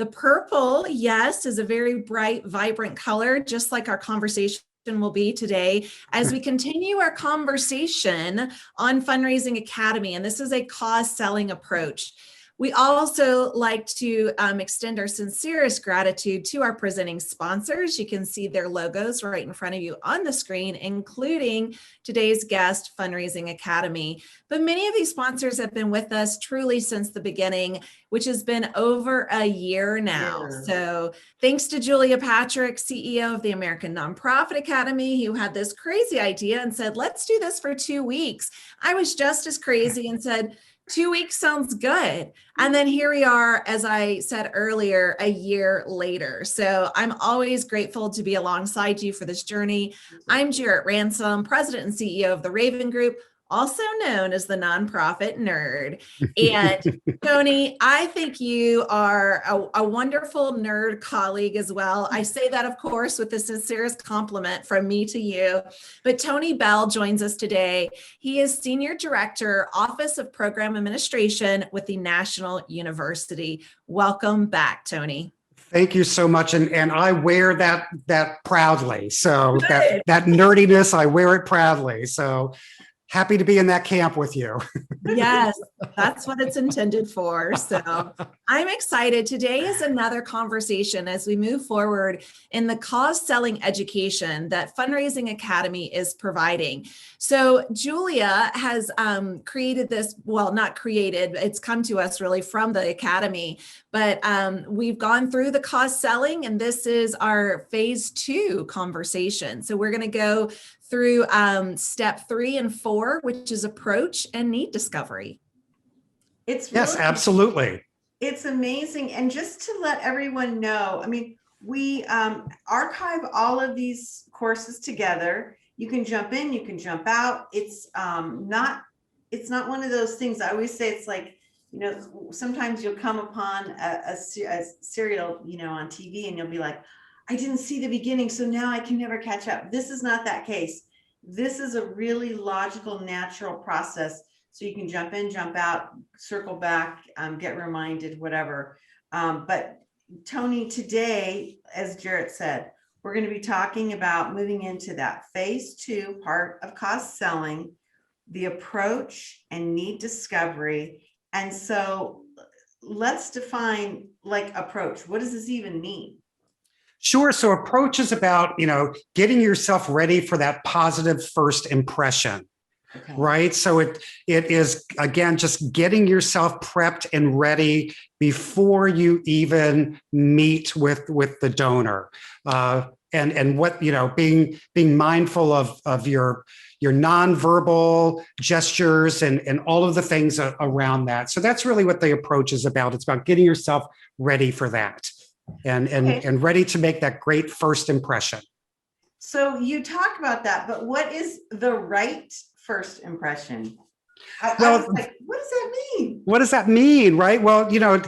The purple, yes, is a very bright, vibrant color, just like our conversation will be today as we continue our conversation on Fundraising Academy. And this is a cause selling approach. We also like to extend our sincerest gratitude to our presenting sponsors. You can see their logos right in front of you on the screen, including today's guest, Fundraising Academy. But many of these sponsors have been with us truly since the beginning, which has been over a year now. So thanks to Julia Patrick, CEO of the American Nonprofit Academy, who had this crazy idea and said, let's do this for 2 weeks. I was just as crazy and said, 2 weeks sounds good. And then here we are, as I said earlier, a year later. So I'm always grateful to be alongside you for this journey. I'm Jarrett Ransom, President and CEO of the Raven Group, also known as the Nonprofit Nerd. And Tony, I think you are a wonderful nerd colleague as well. I say that, of course, with the sincerest compliment from me to you. But Tony Beall joins us today. He is Senior Director, Office of Program Administration with the National University. Welcome back, Tony. Thank you so much. And I wear that proudly. So that nerdiness, I wear it proudly. So happy to be in that camp with you. Yes, that's what it's intended for. So I'm excited. Today is another conversation as we move forward in the cause selling education that Fundraising Academy is providing. So Julia has created this, well, not created, it's come to us really from the Academy, but we've gone through the cause selling and this is our phase 2 conversation. So we're going to go through step 3 and 4, which is approach and need discovery. Yes, absolutely. It's amazing. And just to let everyone know, I mean, we archive all of these courses together. You can jump in, you can jump out. It's not one of those things. I always say it's like, you know, sometimes you'll come upon a serial, you know, on TV and you'll be like, I didn't see the beginning, so now I can never catch up. This is not that case. This is a really logical, natural process. So you can jump in, jump out, circle back, get reminded, whatever. But Tony, today, as Jarrett said, we're going to be talking about moving into that phase 2 part of cause selling, the approach and need discovery. And so let's define like approach. What does this even mean? Sure. So approach is about, you know, getting yourself ready for that positive first impression, right? So it is, again, just getting yourself prepped and ready before you even meet with the donor. And what, you know, being mindful of your nonverbal gestures and all of the things around that. So that's really what the approach is about. It's about getting yourself ready for that. And ready to make that great first impression. So you talk about that, but what is the right first impression? I was like, what does that mean? What does that mean, right? Well, you know,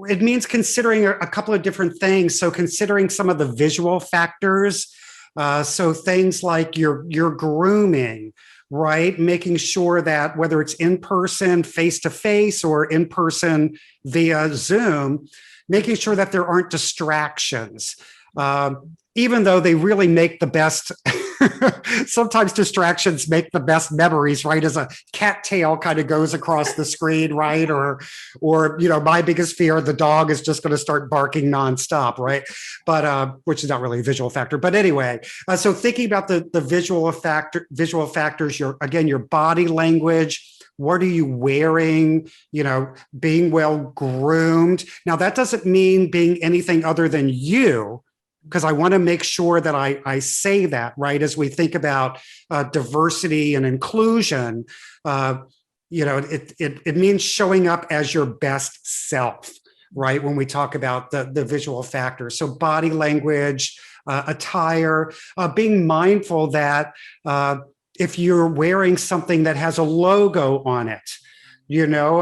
it means considering a couple of different things. So considering some of the visual factors, so things like your grooming, right? Making sure that whether it's in person, face-to-face, or in person via Zoom, making sure that there aren't distractions, even though they really make the best, sometimes distractions make the best memories, right? As a cattail kind of goes across the screen, right? Or, you know, my biggest fear, the dog is just going to start barking nonstop, right? But, which is not really a visual factor, but anyway, so thinking about the visual factors, your body language. What are you wearing? You know, being well groomed. Now, that doesn't mean being anything other than you, because I want to make sure that I say that, right? As we think about diversity and inclusion, you know, it means showing up as your best self, right? When we talk about the visual factors. So body language, attire, being mindful that if you're wearing something that has a logo on it, you know,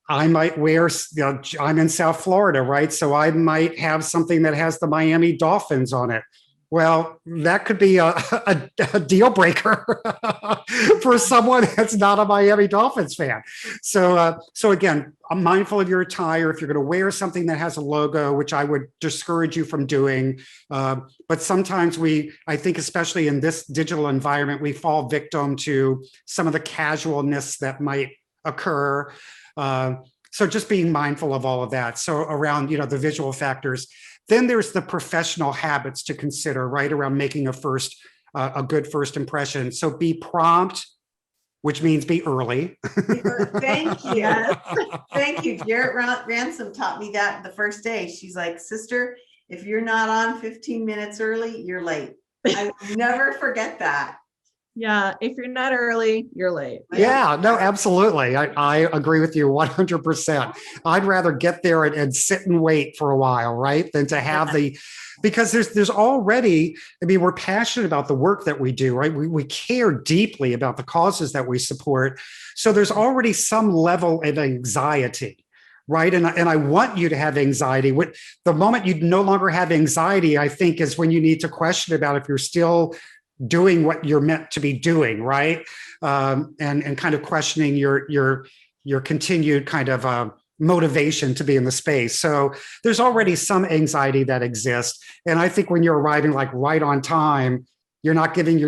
I might wear, you know, I'm in South Florida, right? So I might have something that has the Miami Dolphins on it. Well, that could be a deal breaker for someone that's not a Miami Dolphins fan. So again, I'm mindful of your attire. If you're going to wear something that has a logo, which I would discourage you from doing, but sometimes I think, especially in this digital environment, we fall victim to some of the casualness that might occur. So just being mindful of all of that. So around, the visual factors. Then there's the professional habits to consider, right, around making a good first impression. So be prompt, which means be early. Thank you. Thank you. Jarrett Ransom taught me that the first day. She's like, sister, if you're not on 15 minutes early, you're late. I will never forget that. Yeah, if you're not early, you're late. Yeah, no, absolutely. I agree with you 100%. I'd rather get there and sit and wait for a while, right? Than to have because there's already, we're passionate about the work that we do, right? We care deeply about the causes that we support. So there's already some level of anxiety, right? And I want you to have anxiety. The moment you no longer have anxiety, I think, is when you need to question about if you're still doing what you're meant to be doing, right? And kind of questioning your continued kind of motivation to be in the space. So there's already some anxiety that exists. And I think when you're arriving like right on time, you're not giving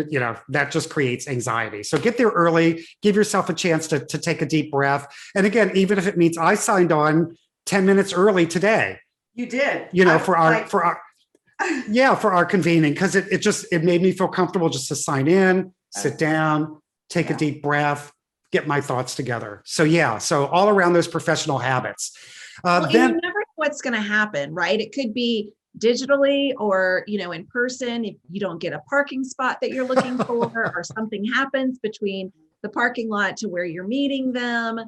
that just creates anxiety. So get there early, give yourself a chance to take a deep breath. And again, even if it means I signed on 10 minutes early today. You did. For our convening, because it made me feel comfortable just to sign in, sit down, take a deep breath, get my thoughts together. So all around those professional habits. Then you never know what's going to happen, right? It could be digitally or, in person, if you don't get a parking spot that you're looking for, or something happens between the parking lot to where you're meeting them.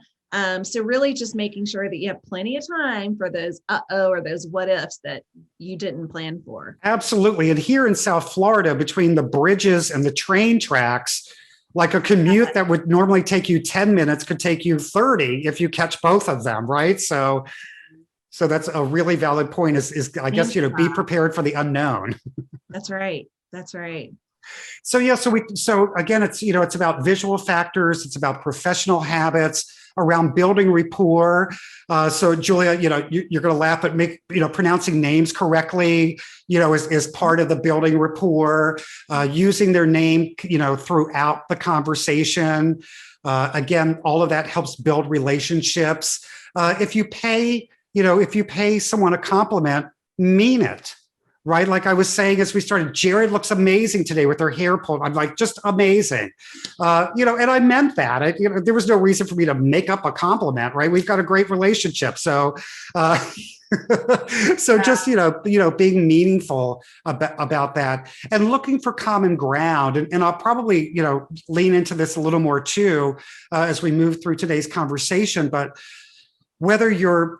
So really just making sure that you have plenty of time for those or those what ifs that you didn't plan for. Absolutely. And here in South Florida, between the bridges and the train tracks, like a commute that would normally take you 10 minutes could take you 30 if you catch both of them, right? So that's a really valid point is I guess, be prepared for the unknown. That's right. That's right. So again, it's about visual factors. It's about professional habits around building rapport. So Julia, you're going to laugh at me, pronouncing names correctly, is part of the building rapport, using their name, throughout the conversation. Again, all of that helps build relationships. If you pay someone a compliment, mean it. Right. Like I was saying, as we started, Jared looks amazing today with her hair pulled. I'm like, just amazing. And I meant that. There was no reason for me to make up a compliment. Right. We've got a great relationship. So, just, being meaningful about that and looking for common ground. And I'll probably, lean into this a little more too, as we move through today's conversation. But whether you're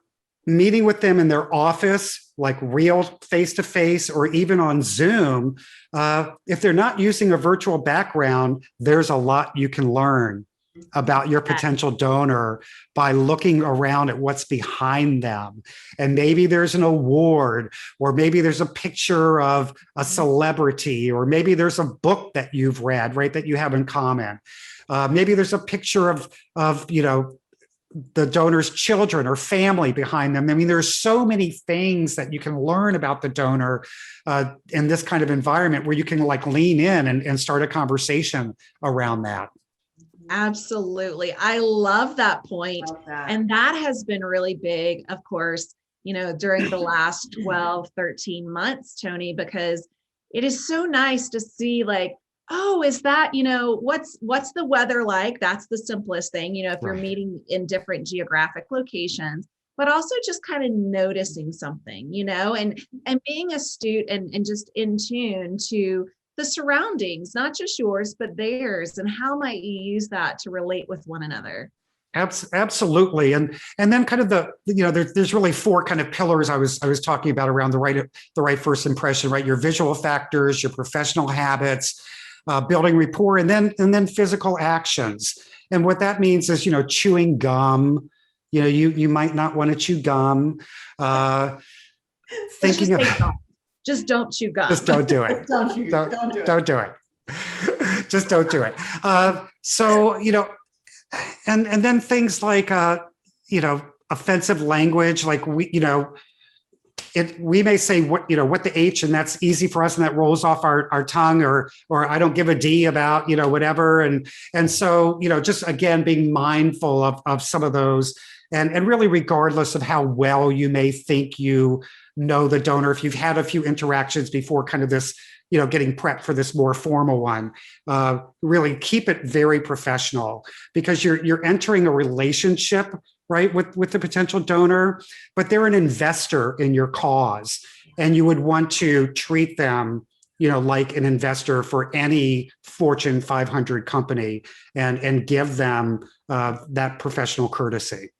meeting with them in their office, like real face-to-face, or even on Zoom, if they're not using a virtual background, there's a lot you can learn about your potential donor by looking around at what's behind them. And maybe there's an award, or maybe there's a picture of a celebrity, or maybe there's a book that you've read, right, that you have in common. Maybe there's a picture of the donor's children or family behind them. There's so many things that you can learn about the donor in this kind of environment where you can lean in and start a conversation around that. Absolutely. I love that point. And that has been really big, of course, during the last 12, 13 months, Tony, because it is so nice to see oh, is that, what's the weather like? That's the simplest thing, if you're meeting in different geographic locations, but also just kind of noticing something, and being astute and just in tune to the surroundings, not just yours, but theirs. And how might you use that to relate with one another? Absolutely. And then kind of there's really four kind of pillars I was talking about around the right first impression, right? Your visual factors, your professional habits, building rapport, and then physical actions. And what that means is, chewing gum. You might not want to chew gum. Thinking of Just don't chew gum. Just don't do it. Don't do it. Don't do it. Just don't do it. So, and then things like, offensive language, like we may say what the H, and that's easy for us, and that rolls off our tongue, or I don't give a D about whatever, and so just again being mindful of some of those, and really regardless of how well you may think you know the donor, if you've had a few interactions before, kind of this getting prepped for this more formal one, really keep it very professional, because you're entering a relationship, right, with the potential donor, but they're an investor in your cause, and you would want to treat them, like an investor for any Fortune 500 company, and give them that professional courtesy.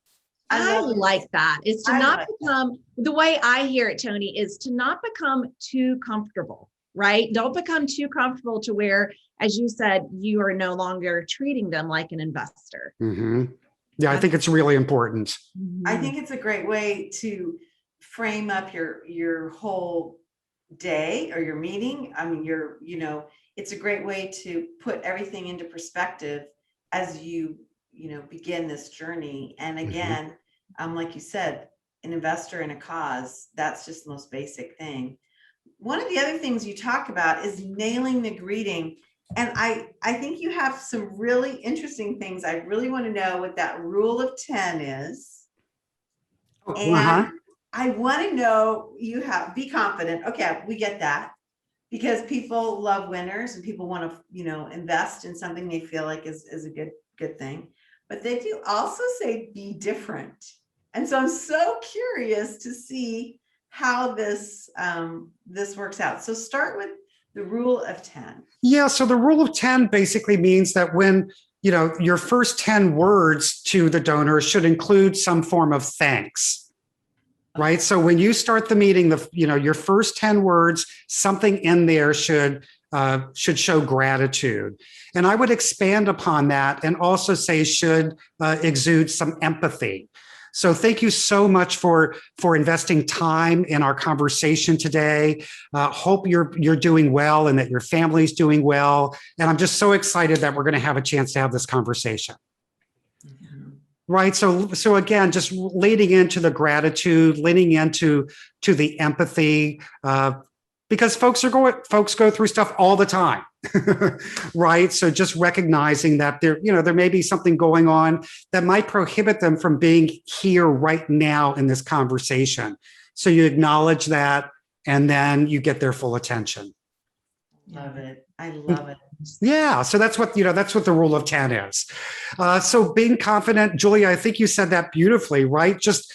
I like that. It's to not become, the way I hear it, Tony, is to not become too comfortable, right? Don't become too comfortable to where, as you said, you are no longer treating them like an investor. Mm-hmm. Yeah, I think it's really important. I think it's a great way to frame up your whole day or your meeting. I mean, it's a great way to put everything into perspective as you begin this journey. And again, like you said, an investor in a cause, that's just the most basic thing. One of the other things you talk about is nailing the greeting. And I think you have some really interesting things. I really want to know what that rule of 10 is. And I want to know, be confident. Okay, we get that, because people love winners and people want to, invest in something they feel like is a good thing. But they do also say be different. And so I'm so curious to see how this works out. So start with the rule of 10. Yeah. So the rule of 10 basically means that when, your first 10 words to the donor should include some form of thanks, right? So when you start the meeting, your first 10 words, something in there should show gratitude. And I would expand upon that and also say should exude some empathy. So thank you so much for investing time in our conversation today. Hope you're doing well and that your family's doing well. And I'm just so excited that we're going to have a chance to have this conversation. Right. So again, just leading into the gratitude, leaning into the empathy, because folks go through stuff all the time. Right. So just recognizing that there may be something going on that might prohibit them from being here right now in this conversation. So you acknowledge that, and then you get their full attention. Love it. I love it. Yeah. So that's what the rule of 10 is. So being confident, Julia, I think you said that beautifully, right? Just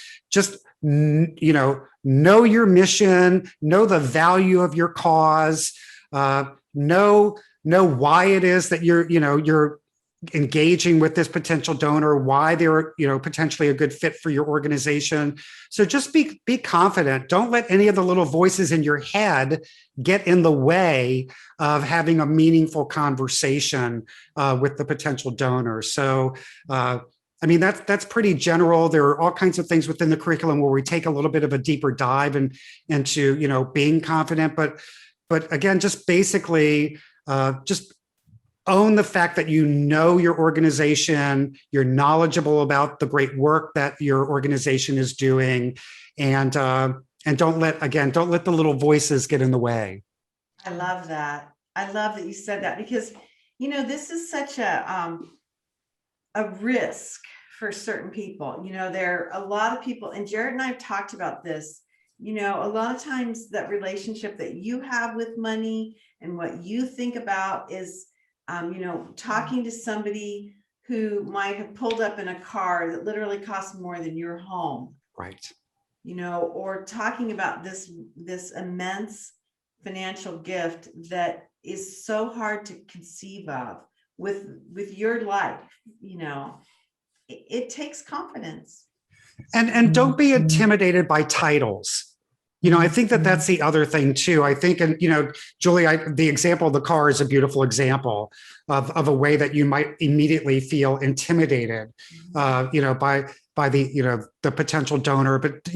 know your mission, know the value of your cause, know why it is that you're engaging with this potential donor, why they're potentially a good fit for your organization. So just be confident. Don't let any of the little voices in your head get in the way of having a meaningful conversation with the potential donor. So that's pretty general. There are all kinds of things within the curriculum where we take a little bit of a deeper dive into being confident, but again, just basically just own the fact that you know your organization, you're knowledgeable about the great work that your organization is doing, and don't let the little voices get in the way. I love that. I love that you said that, because this is such a risk for certain people. There are a lot of people, and Jared and I have talked about this. A lot of times that relationship that you have with money and what you think about is, talking to somebody who might have pulled up in a car that literally costs more than your home. Right. Or talking about this immense financial gift that is so hard to conceive of with your life. It takes confidence. And don't be intimidated by titles. I think that's the other thing too. I think, and Julie, the example of the car is a beautiful example of a way that you might immediately feel intimidated, by the potential donor. But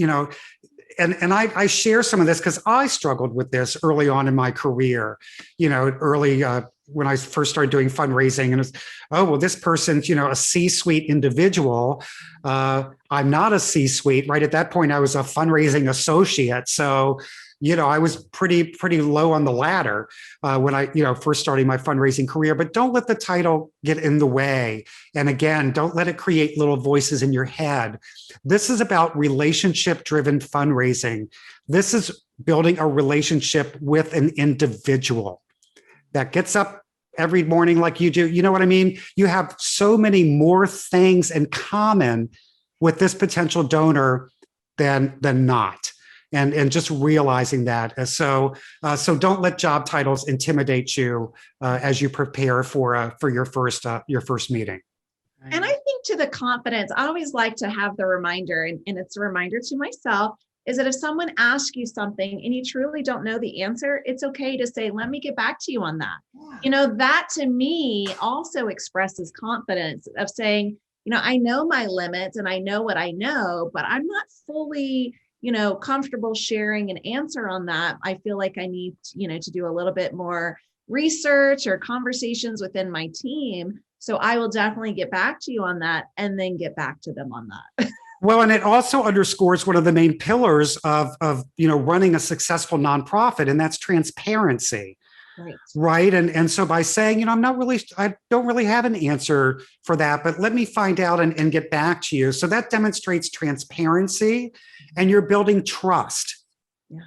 and I share some of this because I struggled with this early on in my career, when I first started doing fundraising, and it was, oh, well, this person's, a C-suite individual. I'm not a C-suite, right? At that point, I was a fundraising associate. So, I was pretty low on the ladder when I, first starting my fundraising career, but don't let the title get in the way. And again, don't let it create little voices in your head. This is about relationship-driven fundraising. This is building a relationship with an individual that gets up every morning like you do. You know what I mean? You have so many more things in common with this potential donor than not. And just realizing that. So don't let job titles intimidate you as you prepare for your first meeting. And I think to the confidence, I always like to have the reminder, and it's a reminder to myself, is that if someone asks you something and you truly don't know the answer, it's okay to say, let me get back to you on that. Yeah. That to me also expresses confidence of saying, I know my limits and I know what I know, but I'm not fully, comfortable sharing an answer on that. I feel like I need, to do a little bit more research or conversations within my team. So I will definitely get back to you on that and then get back to them on that. Well, and it also underscores one of the main pillars of running a successful nonprofit, and that's transparency. Right. And so by saying, I don't really have an answer for that, but let me find out and get back to you. So that demonstrates transparency, and you're building trust. Yes.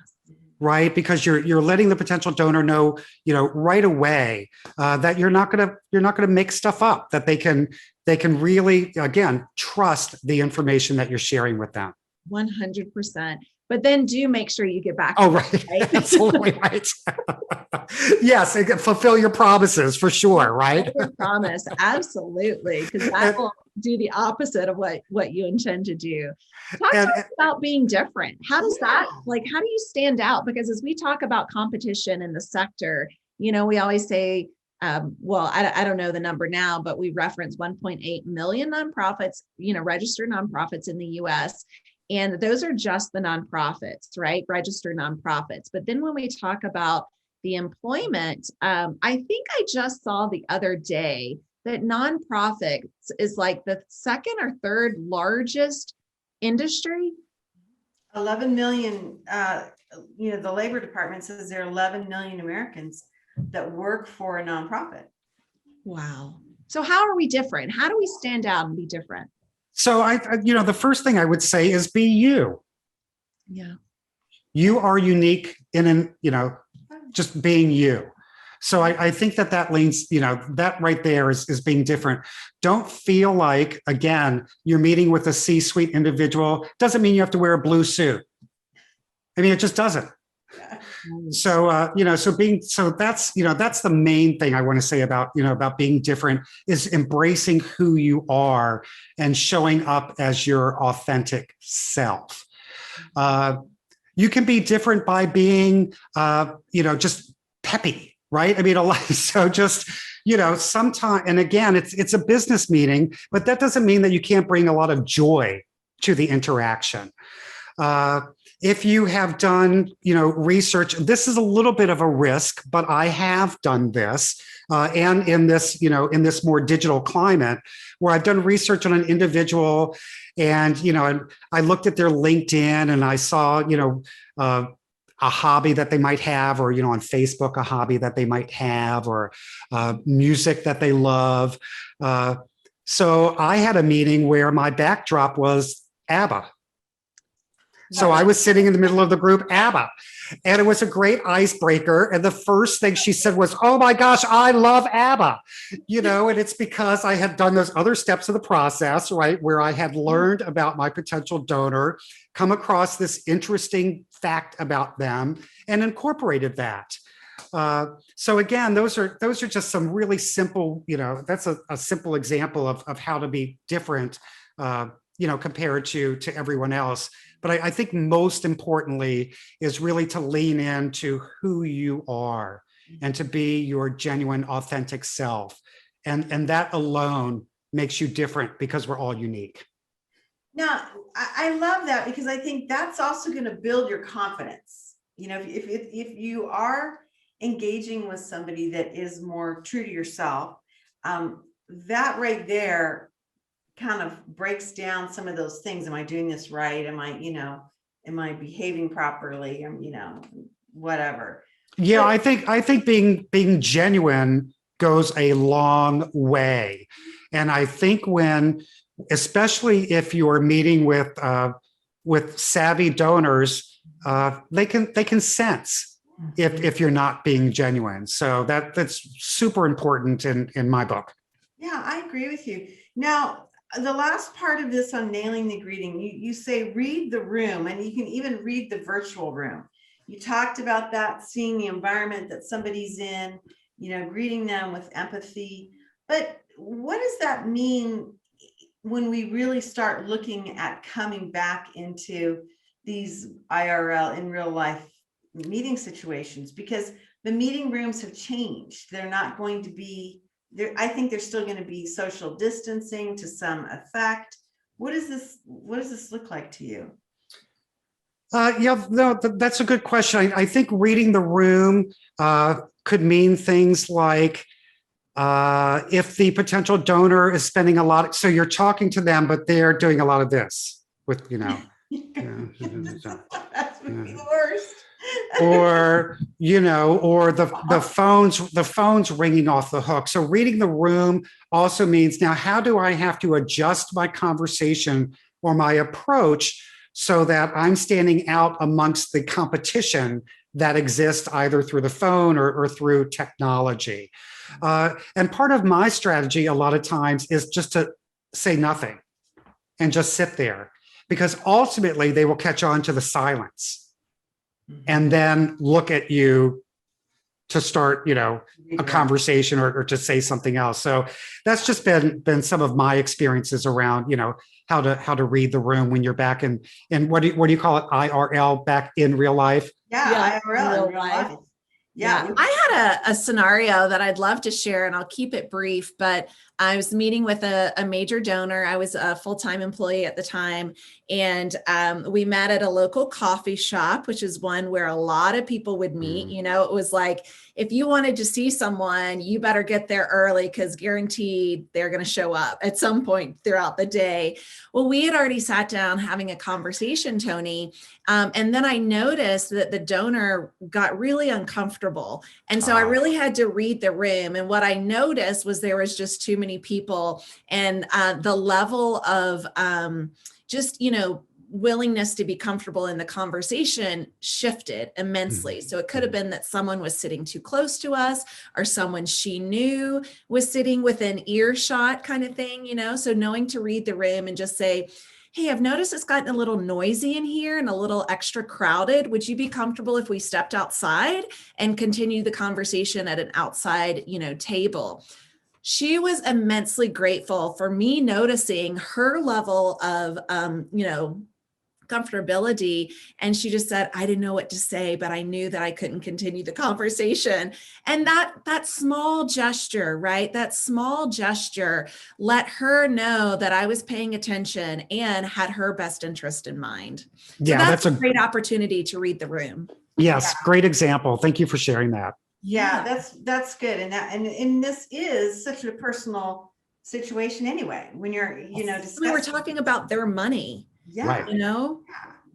Right. Because you're letting the potential donor know, right away that you're not going to make stuff up, that they can really, again, trust the information that you're sharing with them. 100%. But then do make sure you get back. Oh, right. Absolutely right. Yes, fulfill your promises for sure, right? Promise, absolutely, because that will do the opposite of what you intend to do. Talk to us about being different. How does that, how do you stand out? Because as we talk about competition in the sector, we always say, I don't know the number now, but we reference 1.8 million nonprofits, registered nonprofits in the US. And those are just the nonprofits, right? Registered nonprofits. But then when we talk about the employment, I think I just saw the other day that nonprofits is like the second or third largest industry. 11 million, the Labor Department says there are 11 million Americans that work for a nonprofit. Wow. So how are we different? How do we stand out and be different? So the first thing I would say is be you. Yeah. You are unique just being you. So I think that leans, that right there is being different. Don't feel like, again, you're meeting with a C-suite individual. Doesn't mean you have to wear a blue suit. I mean, it just doesn't. So, that's the main thing I want to say about being different is embracing who you are and showing up as your authentic self. You can be different by being, just peppy, right? I mean, so just, sometimes, and again, it's a business meeting, but that doesn't mean that you can't bring a lot of joy to the interaction. If you have done, research, this is a little bit of a risk, but I have done this, and in this, in this more digital climate, where I've done research on an individual, and and I looked at their LinkedIn, and I saw, a hobby that they might have, or on Facebook, a hobby that they might have, or music that they love. So I had a meeting where my backdrop was ABBA. So I was sitting in the middle of the group, ABBA, and it was a great icebreaker. And the first thing she said was, "Oh my gosh, I love ABBA," and it's because I had done those other steps of the process, right, where I had learned about my potential donor, come across this interesting fact about them, and incorporated that. So again, those are just some really simple, that's a simple example of how to be different, compared to everyone else. But I think most importantly is really to lean into who you are and to be your genuine, authentic self. And that alone makes you different, because we're all unique. Now, I love that because I think that's also going to build your confidence. You know, if you are engaging with somebody that is more true to yourself, that right there kind of breaks down some of those things. Am I doing this right? Am I behaving properly? Whatever. Yeah, But I think being genuine goes a long way. And I think especially if you're meeting with savvy donors, they can sense if you're not being genuine. So that's super important in my book. yeah, I agree with you. Now, the last part of this on nailing the greeting, you say read the room, and you can even read the virtual room. You talked about that, seeing the environment that somebody's in, greeting them with empathy. But what does that mean when we really start looking at coming back into these IRL, in real life meeting situations? Because the meeting rooms have changed. They're not going to be there. I think there's still going to be social distancing to some effect. What does this look like to you? Yeah, no, that's a good question. I think reading the room could mean things like if the potential donor is spending a lot, so you're talking to them, but they're doing a lot of this with, That would be the worst. or the phone's ringing off the hook. So reading the room also means, now how do I have to adjust my conversation or my approach so that I'm standing out amongst the competition that exists either through the phone or through technology? And part of my strategy a lot of times is just to say nothing and just sit there, because ultimately they will catch on to the silence and then look at you to start, a conversation or to say something else. So that's just been some of my experiences around, how to read the room when you're back in what do you call it? IRL, back in real life? Yeah, IRL in real life. Yeah. I had a scenario that I'd love to share, and I'll keep it brief, but I was meeting with a major donor. I was a full-time employee at the time, and we met at a local coffee shop, which is one where a lot of people would meet. It was like, if you wanted to see someone, you better get there early, because guaranteed they're going to show up at some point throughout the day. Well, we had already sat down having a conversation, Tony, and then I noticed that the donor got really uncomfortable. And so I really had to read the room. And what I noticed was there was just too many people, and the level of willingness to be comfortable in the conversation shifted immensely. So it could have been that someone was sitting too close to us, or someone she knew was sitting within earshot, kind of thing, So knowing to read the room and just say, hey, I've noticed it's gotten a little noisy in here and a little extra crowded. Would you be comfortable if we stepped outside and continue the conversation at an outside, table? She was immensely grateful for me noticing her level of, comfortability. And she just said, I didn't know what to say, but I knew that I couldn't continue the conversation. And that small gesture, right? That small gesture let her know that I was paying attention and had her best interest in mind. So Yeah, that's a great opportunity to read the room. Yes, great example. Thank you for sharing that. Yeah, that's good. And this is such a personal situation anyway, when you're, discussing. We were talking about their money. Yeah. Right.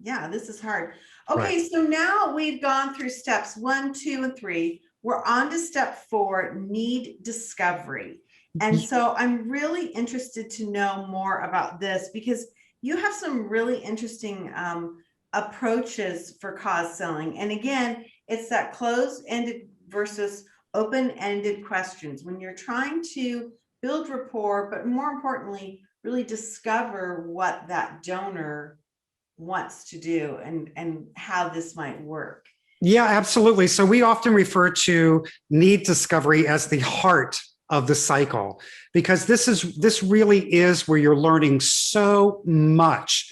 Yeah, this is hard. Okay, right. So now we've gone through steps 1, 2, and 3. We're on to step 4, need discovery. And so I'm really interested to know more about this, because you have some really interesting approaches for cause selling. And again, it's that closed-ended versus open-ended questions. When you're trying to build rapport, but more importantly, really discover what that donor wants to do and how this might work. Yeah, absolutely. So we often refer to need discovery as the heart of the cycle, because this really is where you're learning so much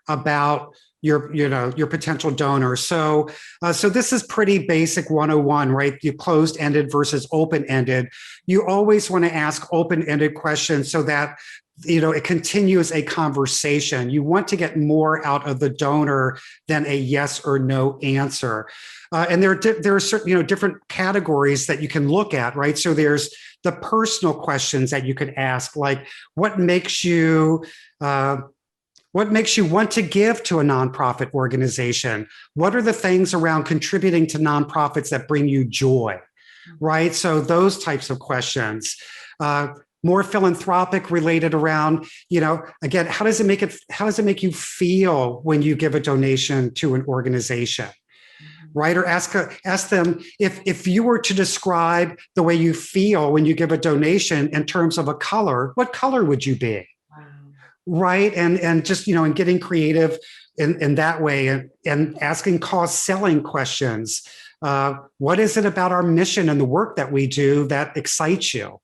about your potential donor. So this is pretty basic 101, right? You closed-ended versus open-ended. You always want to ask open-ended questions so that it continues a conversation. You want to get more out of the donor than a yes or no answer. And there are certain, different categories that you can look at, right? So there's the personal questions that you could ask, like what makes you want to give to a nonprofit organization? What are the things around contributing to nonprofits that bring you joy, right? So those types of questions. More philanthropic related around, again, how does it make you feel when you give a donation to an organization? Right? Or ask them if you were to describe the way you feel when you give a donation in terms of a color, what color would you be? Wow. Right? And just, and getting creative in that way and asking cause selling questions. What is it about our mission and the work that we do that excites you?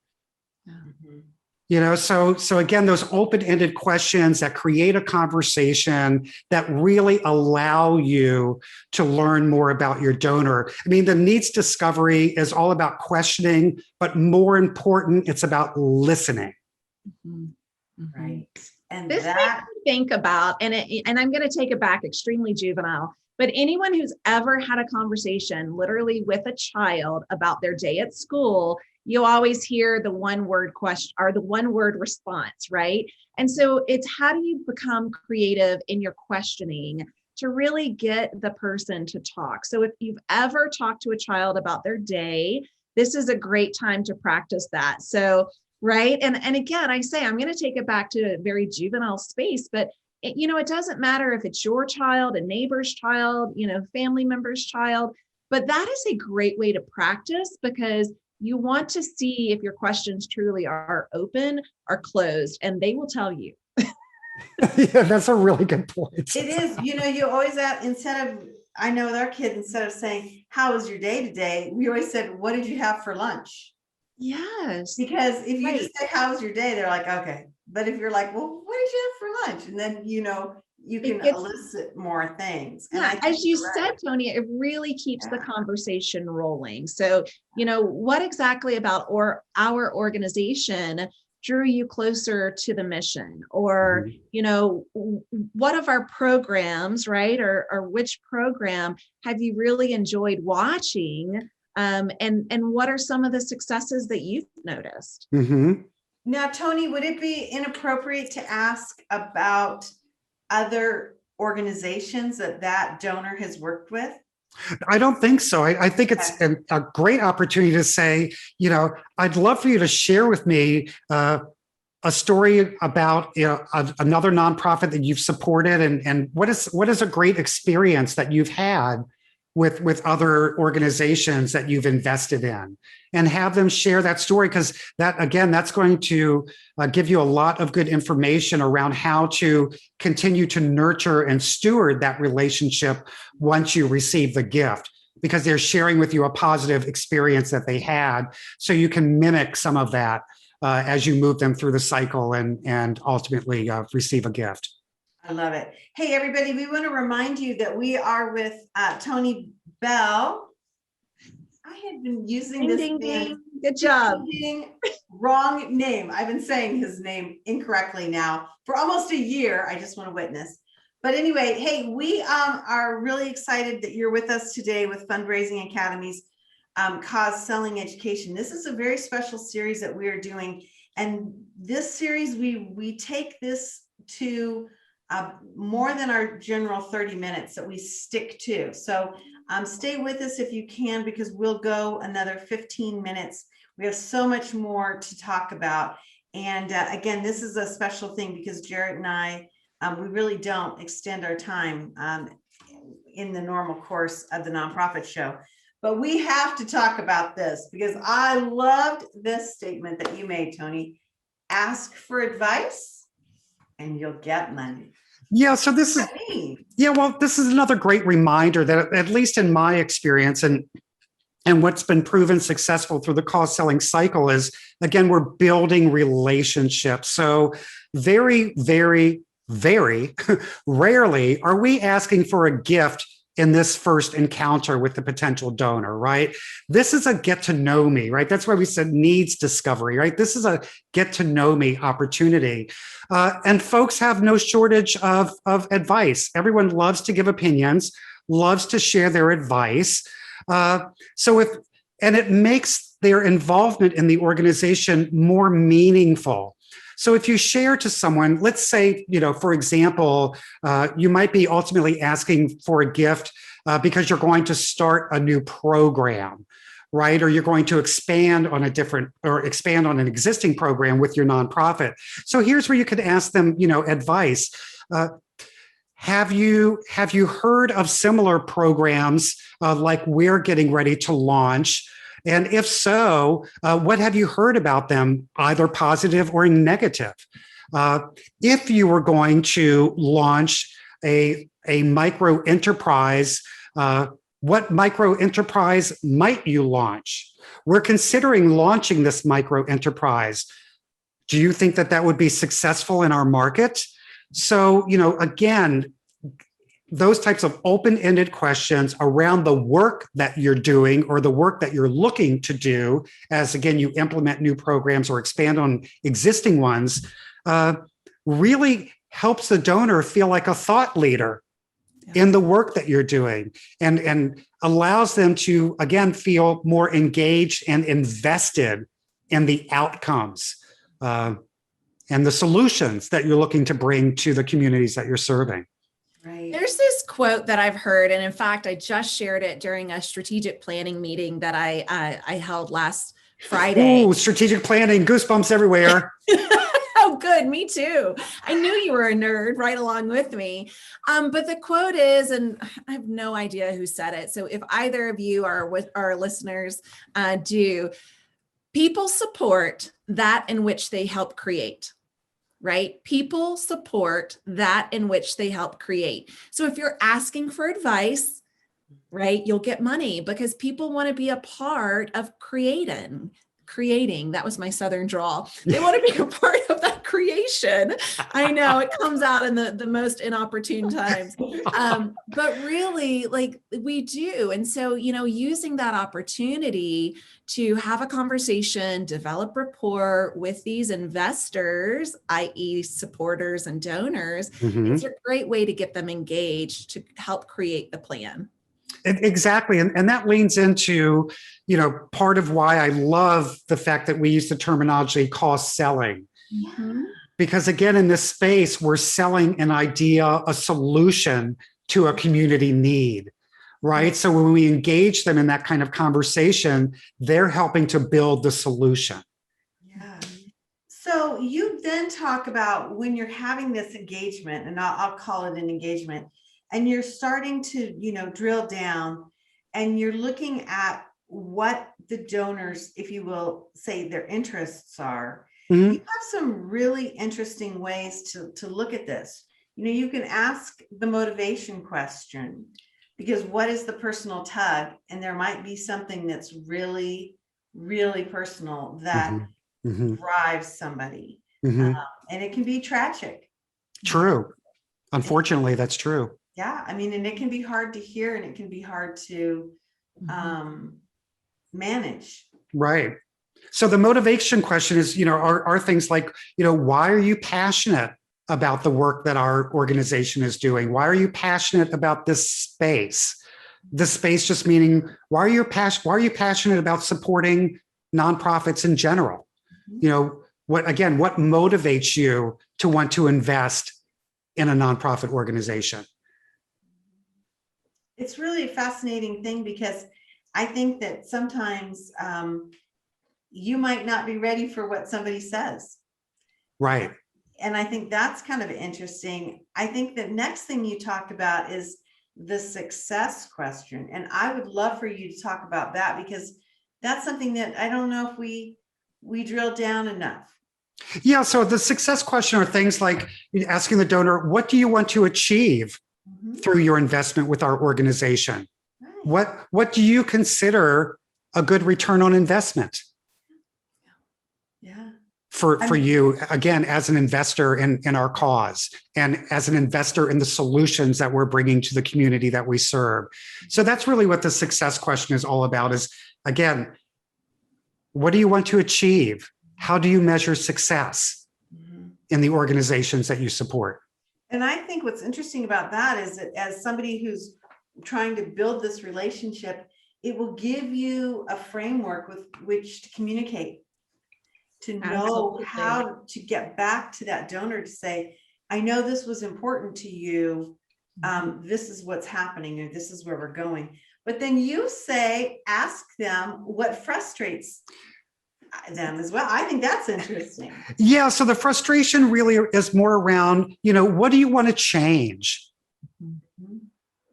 So again, those open-ended questions that create a conversation that really allow you to learn more about your donor. I mean, the needs discovery is all about questioning, but more important, it's about listening. Right. And this makes me think about, and I'm going to take it back, extremely juvenile, but anyone who's ever had a conversation literally with a child about their day at school, you always hear the one word question or the one word response, right? And so it's how do you become creative in your questioning to really get the person to talk? So if you've ever talked to a child about their day, this is a great time to practice that. So, right. And again, I say, I'm going to take it back to a very juvenile space, but it doesn't matter if it's your child, a neighbor's child, family member's child, but that is a great way to practice because you want to see if your questions truly are open or closed, and they will tell you. Yeah, that's a really good point. It is, you always I know with our kids, instead of saying, how was your day today? We always said, what did you have for lunch? Yes. Because if you just say, how was your day? They're like, okay. But if you're like, well, what did you have for lunch? And then, you can elicit more things. And as you said, Tony, it really keeps the conversation rolling. So, what exactly about our organization drew you closer to the mission? Or, what of our programs, right? Or which program have you really enjoyed watching? And what are some of the successes that you've noticed? Mm-hmm. Now, Tony, would it be inappropriate to ask about other organizations that donor has worked with? I don't think so. I think it's a great opportunity to say, I'd love for you to share with me a story about another nonprofit that you've supported, and what is a great experience that you've had with other organizations that you've invested in, and have them share that story, because that's going to give you a lot of good information around how to continue to nurture and steward that relationship once you receive the gift, because they're sharing with you a positive experience that they had, so you can mimic some of that as you move them through the cycle and ultimately receive a gift. I love it. Hey, everybody, we want to remind you that we are with Tony Beall. I had been using this name. Good job. Wrong name. I've been saying his name incorrectly now for almost a year. I just want to witness. But anyway, hey, we are really excited that you're with us today with Fundraising Academy's Cause Selling Education. This is a very special series that we are doing. And this series, we take this to more than our general 30 minutes that we stick to. So stay with us if you can, because we'll go another 15 minutes. We have so much more to talk about. And again, this is a special thing because Jarrett and I, we really don't extend our time in the normal course of the nonprofit show. But we have to talk about this because I loved this statement that you made, Tony. Ask for advice and you'll get money. Yeah, so this is this is another great reminder that, at least in my experience and what's been proven successful through the cause selling cycle, is, again, we're building relationships. So very, very, very rarely are we asking for a gift in this first encounter with the potential donor, right? This is a get to know me, right? That's why we said needs discovery, right? This is a get to know me opportunity. And folks have no shortage of advice. Everyone loves to give opinions, loves to share their advice. And it makes their involvement in the organization more meaningful. So if you share to someone, let's say, for example, you might be ultimately asking for a gift because you're going to start a new program, right? Or you're going to expand on an existing program with your nonprofit. So here's where you could ask them, advice. Have you heard of similar programs like we're getting ready to launch? And if so, what have you heard about them, either positive or negative? If you were going to launch a micro enterprise, what micro enterprise might you launch? We're considering launching this micro enterprise. Do you think that would be successful in our market? So, again, those types of open-ended questions around the work that you're doing or the work that you're looking to do as, again, you implement new programs or expand on existing ones, really helps the donor feel like a thought leader in the work that you're doing and allows them to, again, feel more engaged and invested in the outcomes and the solutions that you're looking to bring to the communities that you're serving. Right. There's this quote that I've heard, and in fact, I just shared it during a strategic planning meeting that I held last Friday. Ooh, strategic planning, goosebumps everywhere. Oh, good. Me too. I knew you were a nerd right along with me. But the quote is, and I have no idea who said it. So if either of you are with our listeners do, people support that in which they help create. Right? People support that in which they help create. So if you're asking for advice, right, you'll get money because people want to be a part of creating. That was my Southern drawl. They want to be a part of that creation. I know it comes out in the most inopportune times. But really, like we do. And so, using that opportunity to have a conversation, develop rapport with these investors, i.e. supporters and donors, it's a great way to get them engaged to help create the plan. Exactly. And that leans into, part of why I love the fact that we use the terminology cost selling. Mm-hmm. Because again, in this space, we're selling an idea, a solution to a community need, right? So when we engage them in that kind of conversation, they're helping to build the solution. Yeah. So you then talk about when you're having this engagement, and I'll call it an engagement, and you're starting to, drill down and you're looking at what the donors, if you will, say their interests are. You have some really interesting ways to look at this. You can ask the motivation question, because what is the personal tug? And there might be something that's really, really personal that drives somebody. And it can be tragic. True. Unfortunately, that's true. Yeah. And it can be hard to hear and it can be hard to manage. Right. So the motivation question is, are things like, why are you passionate about the work that our organization is doing? Why are you passionate about this space? This space just meaning, why are you passionate about supporting nonprofits in general? What motivates you to want to invest in a nonprofit organization? It's really a fascinating thing because I think that sometimes you might not be ready for what somebody says. Right. And I think that's kind of interesting. I think the next thing you talked about is the success question. And I would love for you to talk about that, because that's something that I don't know if we drill down enough. Yeah. So the success question are things like asking the donor, what do you want to achieve through your investment with our organization? Right. What do you consider a good return on investment? Yeah. for you, again, as an investor in our cause and as an investor in the solutions that we're bringing to the community that we serve. So that's really what the success question is all about is, again, what do you want to achieve? How do you measure success in the organizations that you support? And I think what's interesting about that is that as somebody who's trying to build this relationship, it will give you a framework with which to communicate, to know Absolutely. how to get back to that donor to say, I know this was important to you. This is what's happening, or this is where we're going. But then you say, ask them what frustrates them as well. I think that's interesting. Yeah. So the frustration really is more around, what do you want to change?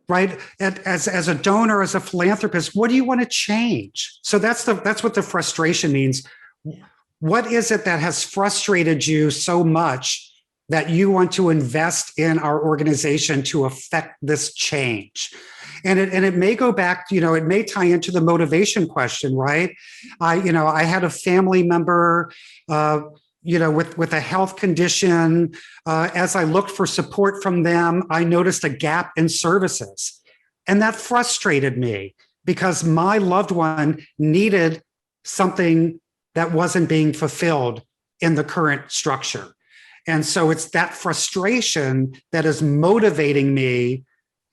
Right? As a donor, as a philanthropist, what do you want to change? So that's what the frustration means. What is it that has frustrated you so much that you want to invest in our organization to affect this change? And it may go back, it may tie into the motivation question, right? I had a family member, with a health condition. As I looked for support from them, I noticed a gap in services. And that frustrated me because my loved one needed something that wasn't being fulfilled in the current structure. And so it's that frustration that is motivating me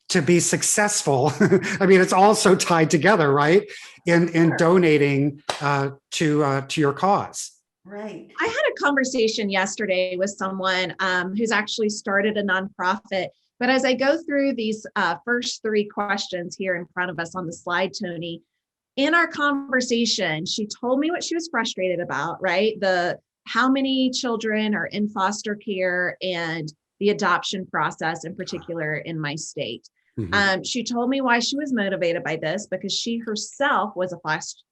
to be successful. I mean, it's also tied together, right? In donating to your cause. Right. I had a conversation yesterday with someone who's actually started a nonprofit. But as I go through these first three questions here in front of us on the slide, Tony, in our conversation, she told me what she was frustrated about, right? How many children are in foster care and the adoption process in particular in my state. She told me why she was motivated by this because she herself was a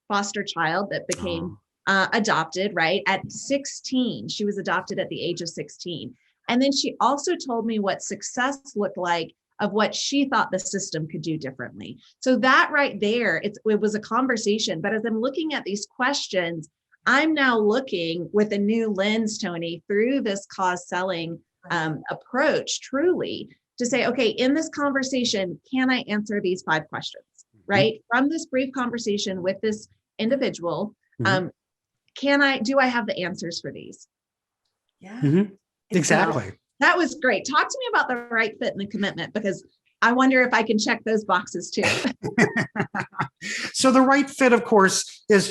foster child that became adopted, right? At 16, she was adopted at the age of 16. And then she also told me what success looked like of what she thought the system could do differently. So that right there, it was a conversation. But as I'm looking at these questions, I'm now looking with a new lens, Tony, through this cause selling approach, truly, to say, okay, in this conversation, can I answer these 5 questions, right? From this brief conversation with this individual, do I have the answers for these? Yeah. Exactly. That was great. Talk to me about the right fit and the commitment, because I wonder if I can check those boxes too. So the right fit, of course, is,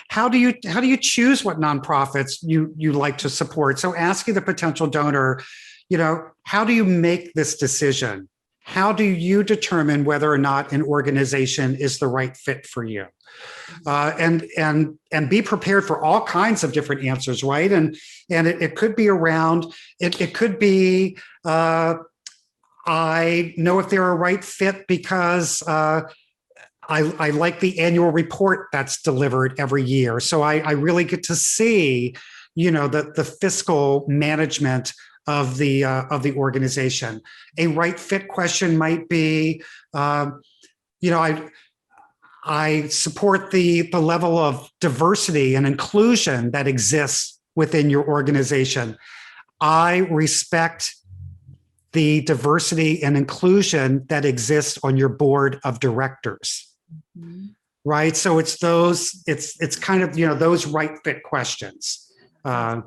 how do you choose what nonprofits you like to support? So asking the potential donor, how do you make this decision? How do you determine whether or not an organization is the right fit for you? And be prepared for all kinds of different answers, right? And it could be around, it could be, I know if they're a right fit because I like the annual report that's delivered every year. So I really get to see, the fiscal management of the organization. A right fit question might be, I support the level of diversity and inclusion that exists within your organization. I respect the diversity and inclusion that exists on your board of directors. Right. So it's it's kind of, those right fit questions. And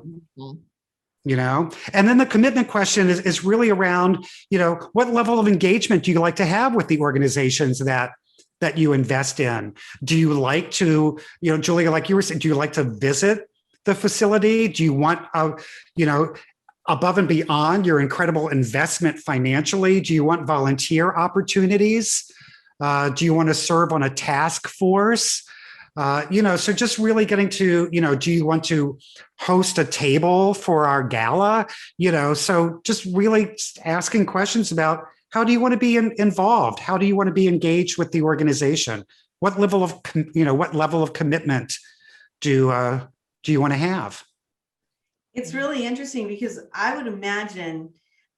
then the commitment question is really around, what level of engagement do you like to have with the organizations that you invest in? Do you like to, Julia, like you were saying, do you like to visit the facility? Do you want, above and beyond your incredible investment financially, do you want volunteer opportunities? Do you want to serve on a task force? So just really getting to, do you want to host a table for our gala? So just really asking questions about, how do you want to be involved? How do you want to be engaged with the organization? What level of commitment do you want to have? It's really interesting because I would imagine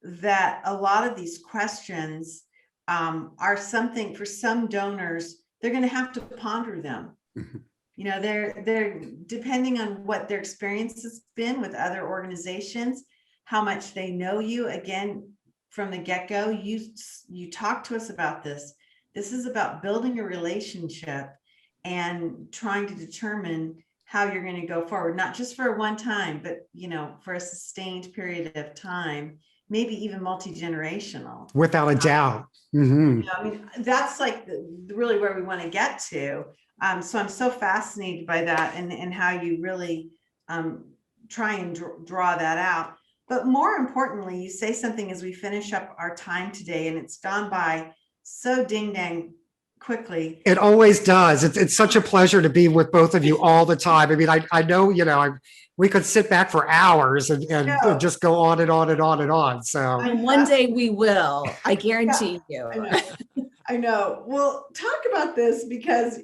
that a lot of these questions are something for some donors, they're going to have to ponder them. they're depending on what their experience has been with other organizations, how much they know you. Again, from the get-go, you talk to us about this. This is about building a relationship and trying to determine how you're going to go forward, not just for a one time, but for a sustained period of time, maybe even multi-generational. Without a doubt. Mm-hmm. I mean, that's like really where we want to get to. So I'm so fascinated by that and how you really try and draw that out. But more importantly, you say something as we finish up our time today, and it's gone by so ding dang quickly. It always does. It's such a pleasure to be with both of you all the time. I mean, I know, we could sit back for hours and just go on and on and on and on. So and one day we will, I guarantee you. I know. We'll talk about this because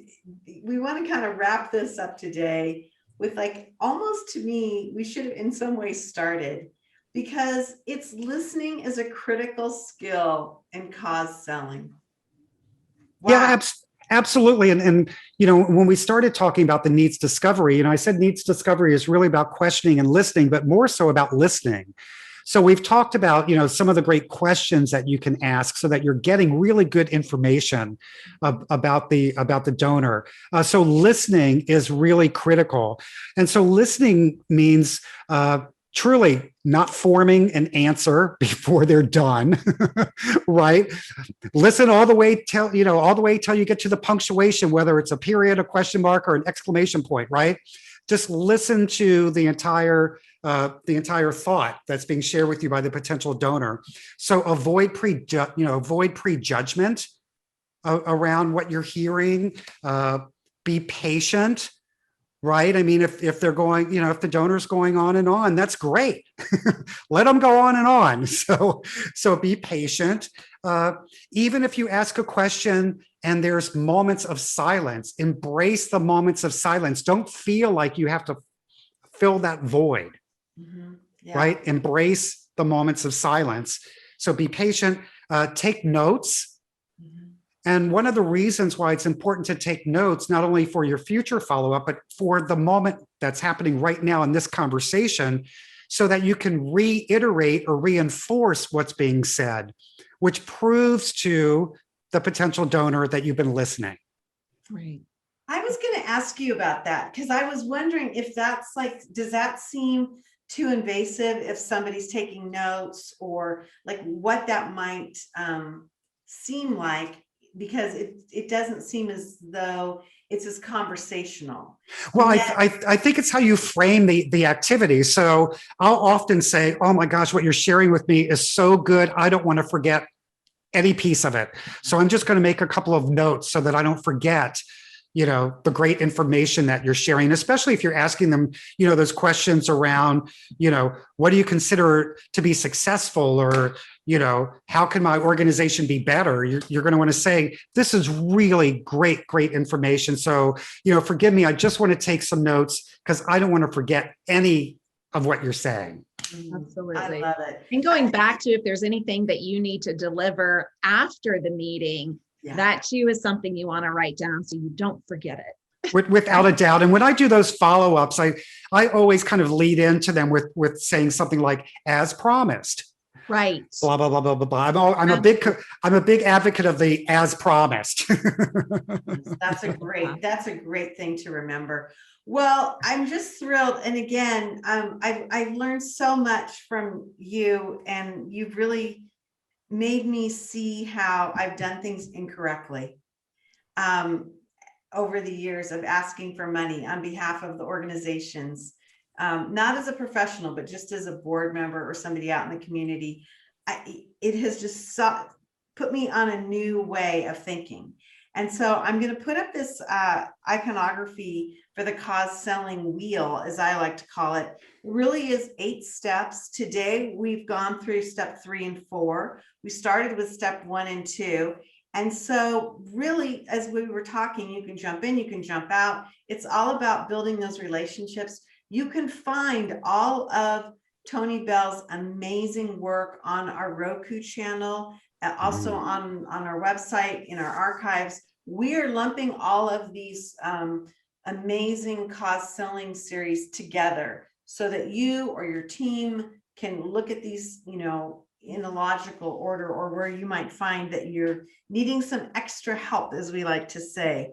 we want to kind of wrap this up today with, like, almost, to me, we should have in some way started, because it's listening is a critical skill in cause selling. Wow. Yeah, absolutely. And when we started talking about the needs discovery, I said needs discovery is really about questioning and listening, but more so about listening. So we've talked about, some of the great questions that you can ask so that you're getting really good information about the donor. So listening is really critical. And so listening means truly not forming an answer before they're done, right? Listen all the way till you get to the punctuation, whether it's a period, a question mark, or an exclamation point, right? Just listen to the entire thought that's being shared with you by the potential donor. So avoid prejudgment around what you're hearing. Be patient. Right. I mean, if they're going, if the donor's going on and on, that's great. Let them go on and on. So be patient. Even if you ask a question and there's moments of silence, embrace the moments of silence. Don't feel like you have to fill that void. Mm-hmm. Yeah. Right. Embrace the moments of silence. So be patient. Take notes. And one of the reasons why it's important to take notes, not only for your future follow-up, but for the moment that's happening right now in this conversation, so that you can reiterate or reinforce what's being said, which proves to the potential donor that you've been listening. Right. I was going to ask you about that, because I was wondering if that's like, does that seem too invasive if somebody's taking notes, or like what that might seem like? Because it doesn't seem as though it's as conversational. Well, I think it's how you frame the activity. So I'll often say, oh my gosh, what you're sharing with me is so good. I don't want to forget any piece of it. So I'm just going to make a couple of notes so that I don't forget, the great information that you're sharing, especially if you're asking them, those questions around, what do you consider to be successful, or, how can my organization be better? You're going to want to say, this is really great information. So, forgive me, I just want to take some notes because I don't want to forget any of what you're saying. Absolutely. I love it. And going back to, if there's anything that you need to deliver after the meeting, that too is something you want to write down so you don't forget it. Without a doubt. And when I do those follow-ups, I always kind of lead into them with saying something like, as promised. Right. Blah, blah, blah, blah, blah, blah. I'm a big advocate of the as promised. That's a great thing to remember. Well, I'm just thrilled. And again, I've learned so much from you, and you've really made me see how I've done things incorrectly over the years of asking for money on behalf of the organizations, not as a professional, but just as a board member or somebody out in the community. It has just put me on a new way of thinking. And so I'm going to put up this iconography for the cause selling wheel, as I like to call it. It really is 8 steps. Today, we've gone through step 3 and 4. We started with step 1 and 2. And so really, as we were talking, you can jump in, you can jump out. It's all about building those relationships. You can find all of Tony Beall's amazing work on our Roku channel, also on our website, in our archives. We are lumping all of these amazing cause selling series together so that you or your team can look at these, you know, in a logical order, or where you might find that you're needing some extra help, as we like to say.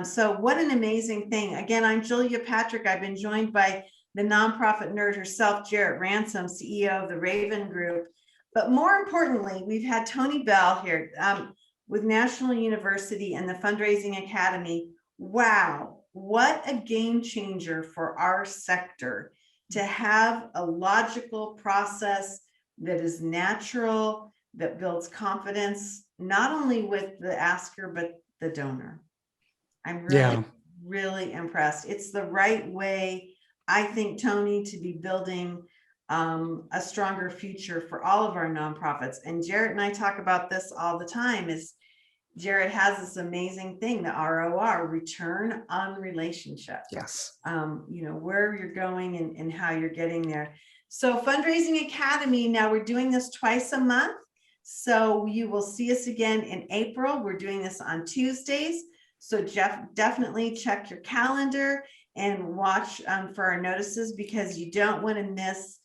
So what an amazing thing. Again, I'm Julia Patrick. I've been joined by the nonprofit nerd herself, Jarrett Ransom, CEO of the Raven Group. But more importantly, we've had Tony Beall here with National University and the Fundraising Academy. Wow, what a game changer for our sector to have a logical process that is natural, that builds confidence, not only with the asker, but the donor. I'm really impressed. It's the right way, I think, Tony, to be building a stronger future for all of our nonprofits. And Jarrett and I talk about this all the time. Is Jarrett has this amazing thing, the ROR, return on relationship. Yes. You know, where you're going and how you're getting there. So Fundraising Academy, now we're doing this twice a month. So you will see us again in April. We're doing this on Tuesdays. So definitely check your calendar and watch for our notices, because you don't want to miss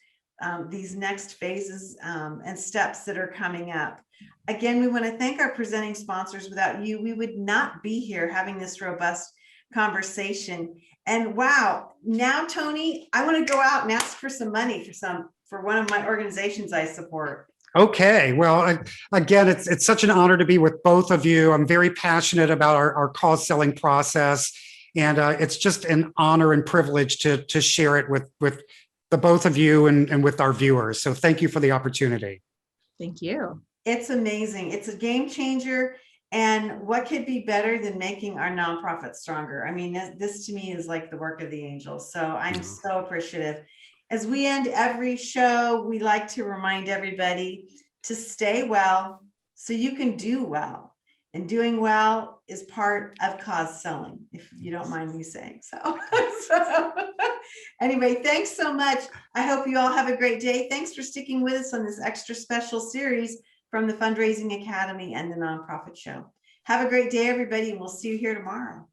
these next phases and steps that are coming up. Again, we want to thank our presenting sponsors. Without you, we would not be here having this robust conversation. And wow, now, Tony, I want to go out and ask for some money for one of my organizations I support. Okay. Well, again, it's such an honor to be with both of you. I'm very passionate about our cause selling process, and it's just an honor and privilege to share it with the both of you and with our viewers. So thank you for the opportunity. Thank you. It's amazing. It's a game changer. And what could be better than making our nonprofit stronger? I mean, this to me is like the work of the angels. So I'm so appreciative. As we end every show, we like to remind everybody to stay well so you can do well. And doing well is part of cause selling, if you don't mind me saying so. Anyway, thanks so much. I hope you all have a great day. Thanks for sticking with us on this extra special series from the Fundraising Academy and the Nonprofit Show. Have a great day, everybody, and we'll see you here tomorrow.